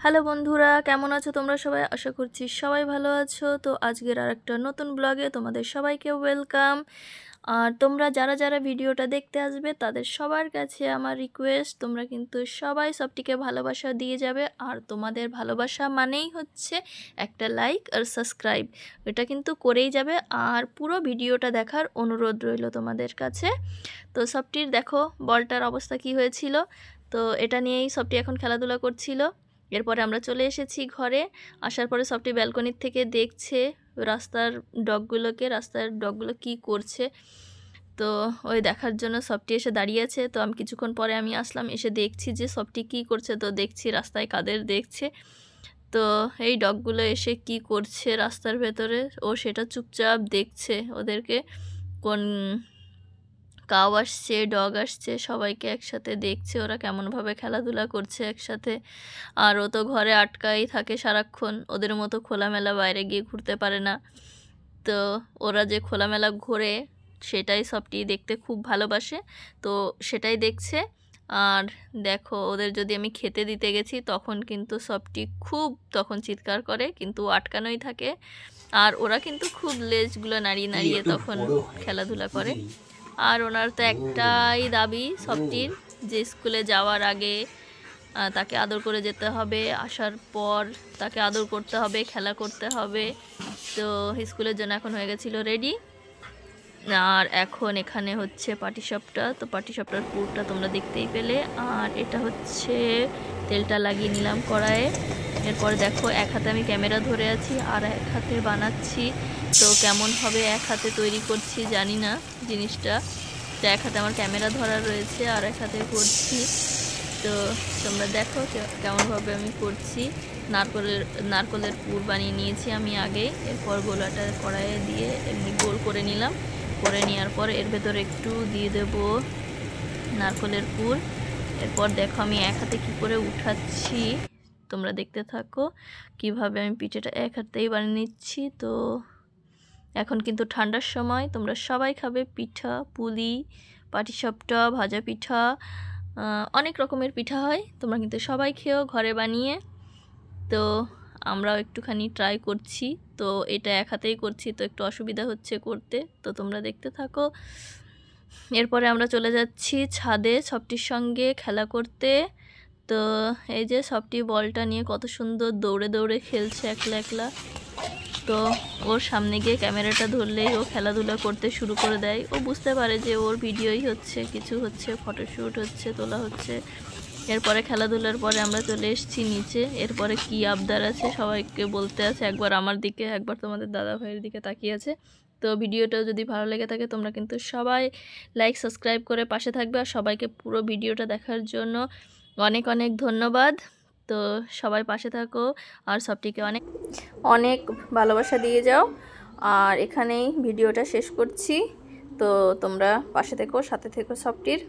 Hello বন্ধুরা, কেমন আছো তোমরা সবাই? আশা করছি সবাই ভালো আছো। তো আজকের আরেকটা নতুন ব্লগে তোমাদের সবাইকে ওয়েলকাম। আর তোমরা যারা যারা ভিডিওটা দেখতে আসবে তাদের সবার কাছে আমার রিকোয়েস্ট, তোমরা কিন্তু সবাই সবটিকে ভালোবাসা দিয়ে যাবে। আর তোমাদের ভালোবাসা মানেই হচ্ছে একটা লাইক আর সাবস্ক্রাইব, এটা কিন্তু করেই যাবে। আর পুরো ভিডিওটা দেখার অনুরোধ রইল তোমাদের কাছে। তো সবটির দেখো বলটার অবস্থা কি হয়েছিল, তো এটা নিয়েই সবটি এখন খেলাধুলা করছিল। এরপরে আমরা চলে এসেছি ঘরে। আসার পরে সবটি ব্যালকনির থেকে দেখছে রাস্তার ডগগুলো কি করছে। তো ওই দেখার জন্য সবটি এসে দাঁড়িয়ে আছে। তো আমি কিছুক্ষণ পরে আমি আসলাম, এসে দেখছি যে সবটি কি করছে। তো দেখছি রাস্তায় কাদের দেখছে। তো এই ডগগুলো এসে কি করছে রাস্তার ভেতরে, ও সেটা চুপচাপ দেখছে ওদেরকে। কোন কাউ আসছে, ডগ আসছে, সবাইকে একসাথে দেখছে ওরা কেমনভাবে খেলাধুলা করছে একসাথে। আর ও তো ঘরে আটকাই থাকে সারাক্ষণ, ওদের মতো খোলামেলা বাইরে গিয়ে ঘুরতে পারে না। তো ওরা যে খোলামেলা ঘোরে সেটাই সবটি দেখতে খুব ভালোবাসে, তো সেটাই দেখছে। আর দেখো ওদের যদি আমি খেতে দিতে গেছি তখন কিন্তু সবটি খুব তখন চিৎকার করে, কিন্তু আটকানোই থাকে। আর ওরা কিন্তু খুব লেজগুলো নাড়িয়ে নাড়িয়ে তখন খেলাধুলা করে। আর ওনার তো একটাই দাবি সবটির, যে স্কুলে যাওয়ার আগে তাকে আদর করে যেতে হবে, আসার পর তাকে আদর করতে হবে, খেলা করতে হবে। তো স্কুলের জন্য এখন হয়ে গেছিলো রেডি। আর এখন এখানে হচ্ছে পাটিসাপটা, তো পাটিসাপটার পুরটা তোমরা দেখতেই পেলে। আর এটা হচ্ছে তেলটা লাগিয়ে নিলাম কড়াইয়ে। এরপর দেখো এক হাতে আমি ক্যামেরা ধরে আছি আর এক হাতে বানাচ্ছি। তো কেমন হবে এক হাতে তৈরি করছি জানি না জিনিসটা, তো এক হাতে আমার ক্যামেরা ধরা রয়েছে আর এক হাতে করছি। তো তোমরা দেখো কেমনভাবে আমি করছি। নারকলের পুর বানিয়ে নিয়েছি আমি আগে। এরপর গোলাটা কড়াইয়ে দিয়ে এমনি গোল করে নিলাম। করে নেওয়ার পর এর ভেতরে একটু দিয়ে দেব নারকলের পুর। এরপর দেখো আমি এক হাতে কী করে উঠাচ্ছি, তোমরা দেখতে থাকো কিভাবে আমি পিঠেটা এক হাতেই বানিয়ে নিচ্ছি। তো এখন কিন্তু ঠান্ডার সময়, তোমরা সবাই খাবে পিঠা, পুলি, পাটিসাপটা, ভাজা পিঠা, অনেক রকমের পিঠা হয়, তোমরা কিন্তু সবাই খেও ঘরে বানিয়ে। তো আমরাও একটুখানি ট্রাই করছি। তো এটা এক হাতেই করছি, তো একটু অসুবিধা হচ্ছে করতে, তো তোমরা দেখতে থাকো। এরপরে আমরা চলে যাচ্ছি ছাদে সবটির সঙ্গে খেলা করতে। তো এই যে সবটি বলটা নিয়ে কত সুন্দর দৌড়ে দৌড়ে খেলছে একলা একলা। তো ওর সামনে গিয়ে ক্যামেরাটা ধরলেই ও খেলাধুলা করতে শুরু করে দেয়। ও বুঝতে পারে যে ওর ভিডিওই হচ্ছে, কিছু হচ্ছে, ফটোশ্যুট হচ্ছে, তোলা হচ্ছে। এরপরে খেলাধুলার পরে আমরা চলে এসেছি নিচে। এরপরে কি আবদার আছে সবাইকে বলতে আছে, একবার আমার দিকে একবার তোমাদের দাদা ভাইয়ের দিকে তাকিয়ে আছে। তো ভিডিওটাও যদি ভালো লেগে থাকে তোমরা কিন্তু সবাই লাইক সাবস্ক্রাইব করে পাশে থাকবে। আর সবাইকে পুরো ভিডিওটা দেখার জন্য অনেক অনেক ধন্যবাদ। তো সবাই পাশে থাকো আর সবটিকে অনেক অনেক ভালোবাসা দিয়ে যাও। আর এখানেই ভিডিওটা শেষ করছি। তো তোমরা পাশে থেকো, সাথে থেকো সবটির।